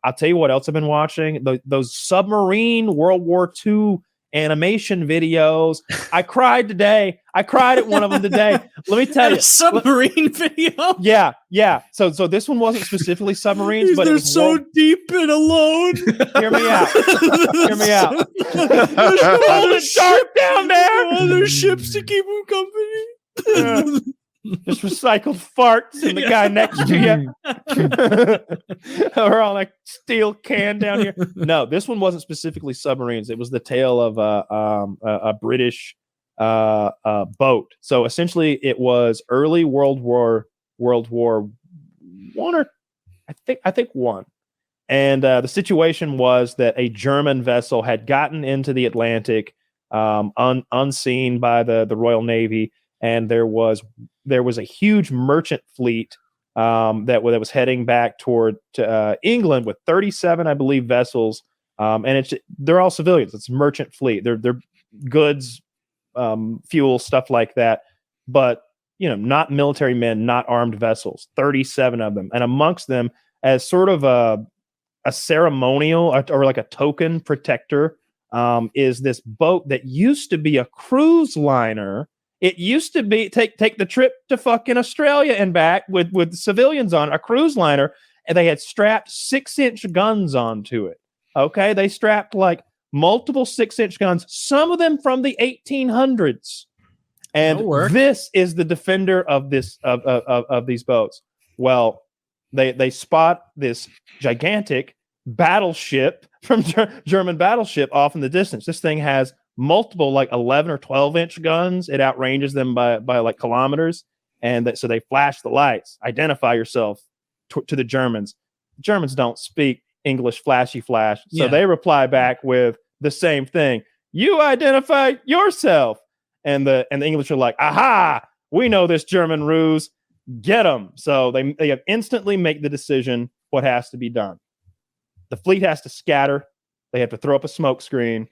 I'll tell you what else I've been watching. Those submarine World War II animation videos. I cried today. I cried at one of them today. Let me tell you. Submarine video? Yeah. So this one wasn't specifically submarines, but they're so deep and alone. Hear me out. There's cold and dark down there. Other ships to keep them company. Just recycled farts and the guy next to you. We're on a steel can down here. No, this one wasn't specifically submarines. It was the tale of a British boat. So essentially, it was early World War One, or I think one. And the situation was that a German vessel had gotten into the Atlantic unseen by the Royal Navy, and there was a huge merchant fleet that was heading back toward England with 37, I believe, vessels. And they're all civilians. It's a merchant fleet. They're goods, fuel, stuff like that. But not military men, not armed vessels. 37 of them, and amongst them, as sort of a ceremonial or like a token protector, is this boat that used to be a cruise liner. It used to be take the trip to fucking Australia and back with civilians on a cruise liner, and they had strapped 6-inch guns onto it. Okay, they strapped like multiple 6-inch guns, some of them from the 1800s. And this is the defender of this of these boats. Well, they spot this gigantic battleship from German battleship off in the distance. This thing has multiple like 11 or 12-inch guns. It outranges them by like kilometers. And so they flash the lights, identify yourself to the Germans. Germans don't speak English flashy flash. So they reply back with the same thing. You identify yourself. And the English are like, aha, we know this German ruse. Get them. So they have instantly make the decision what has to be done. The fleet has to scatter. They have to throw up a smoke screen.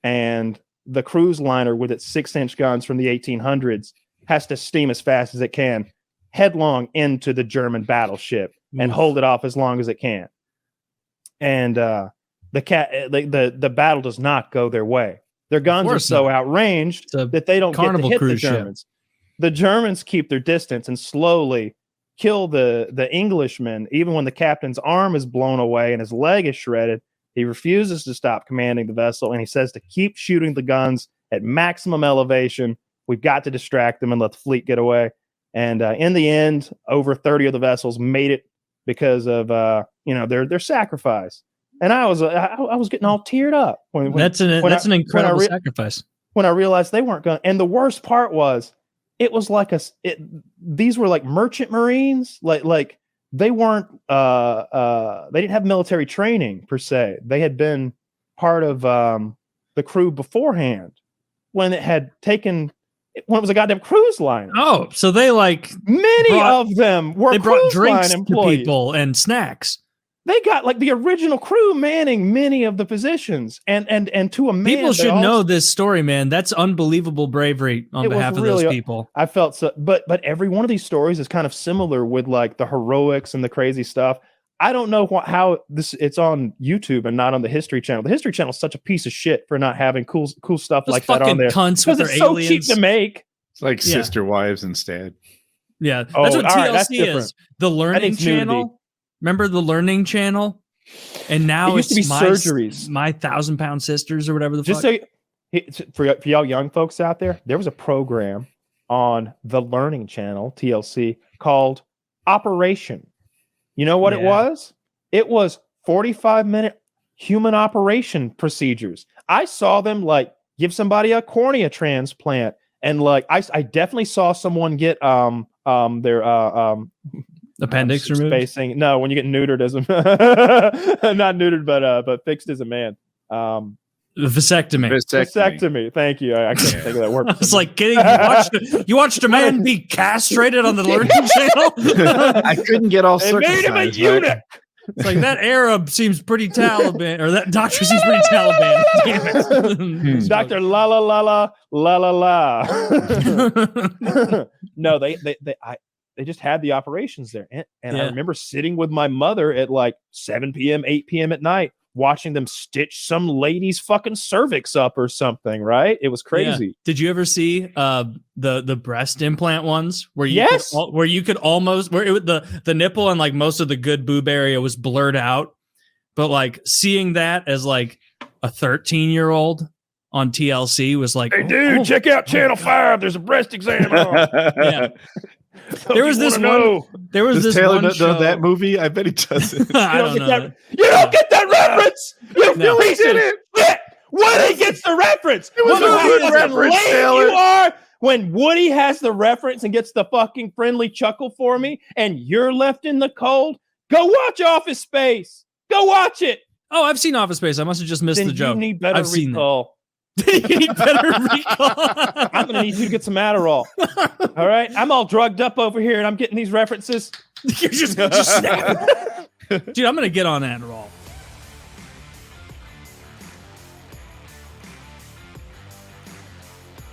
And the cruise liner with its 6-inch guns from the 1800s has to steam as fast as it can headlong into the German battleship and hold it off as long as it can. And the battle does not go their way. Their guns are so outranged that they don't get to hit the Germans. Ship. The Germans keep their distance and slowly kill the Englishmen. Even when the captain's arm is blown away and his leg is shredded, he refuses to stop commanding the vessel, and he says to keep shooting the guns at maximum elevation. We've got to distract them and let the fleet get away. And in the end, over 30 of the vessels made it because of their sacrifice. And I was getting all teared up. That's an incredible sacrifice. When I realized they weren't going. And the worst part was, it was like these were like merchant marines, like they weren't they didn't have military training per se. They had been part of the crew beforehand when it was a goddamn cruise liner. Oh, so they many of them were they brought drinks to people and snacks. They got like the original crew manning many of the positions, and to a man. People should know this story, man. That's unbelievable bravery on behalf of those people. I felt so, but every one of these stories is kind of similar with like the heroics and the crazy stuff. I don't know how it's on YouTube and not on the History Channel. The History Channel is such a piece of shit for not having cool stuff those like that on there. Cunts with their it's aliens. So cheap to make. It's like Sister Wives instead. Yeah, that's what TLC is. The Learning Channel. Nudity. Remember the Learning Channel? And now it used to be surgeries. My 1,000-pound sisters or whatever the Just fuck. So for y'all young folks out there, there was a program on the Learning Channel, TLC, called Operation. You know what it was? It was 45-minute human operation procedures. I saw them like give somebody a cornea transplant, and like I definitely saw someone get their appendix removed. Spacing. No, when you get neutered as a not neutered, but fixed as a man. Vasectomy. Thank you. I couldn't think of that word. I was like, kidding. You watched a man be castrated on the Learning Channel. I couldn't get all circumcised. They made him a eunuch. Right? It's like that Arab seems pretty Taliban, or that doctor seems pretty Taliban. Damn it, Doctor la la la la la la la. No, they just had the operations there. And I Yeah. remember sitting with my mother at like 7 p.m., 8 p.m. at night, watching them stitch some lady's fucking cervix up or something, right? It was crazy. Yeah. Did you ever see the breast implant ones where you Yes. where you could almost the nipple and like most of the good boob area was blurred out, but like seeing that as like a 13-year-old on TLC was like, Hey, dude, check out Channel 5. There's a breast exam on. Yeah. There was this one. There was Does this Taylor one know show. that movie? I bet he doesn't. I don't know. You don't get that reference. You No. piece of shit. Woody gets the reference. It was Look a how good fucking reference, lame Taylor. you are. When Woody has the reference and gets the fucking friendly chuckle for me, and you're left in the cold, go watch Office Space. Go watch it. Oh, I've seen Office Space. I must have just missed Then the joke. you need better I've seen that. recall. You need better recall. I'm gonna need you to get some Adderall. All right, I'm all drugged up over here, and I'm getting these references. You're just snapping. Dude, I'm gonna get on Adderall.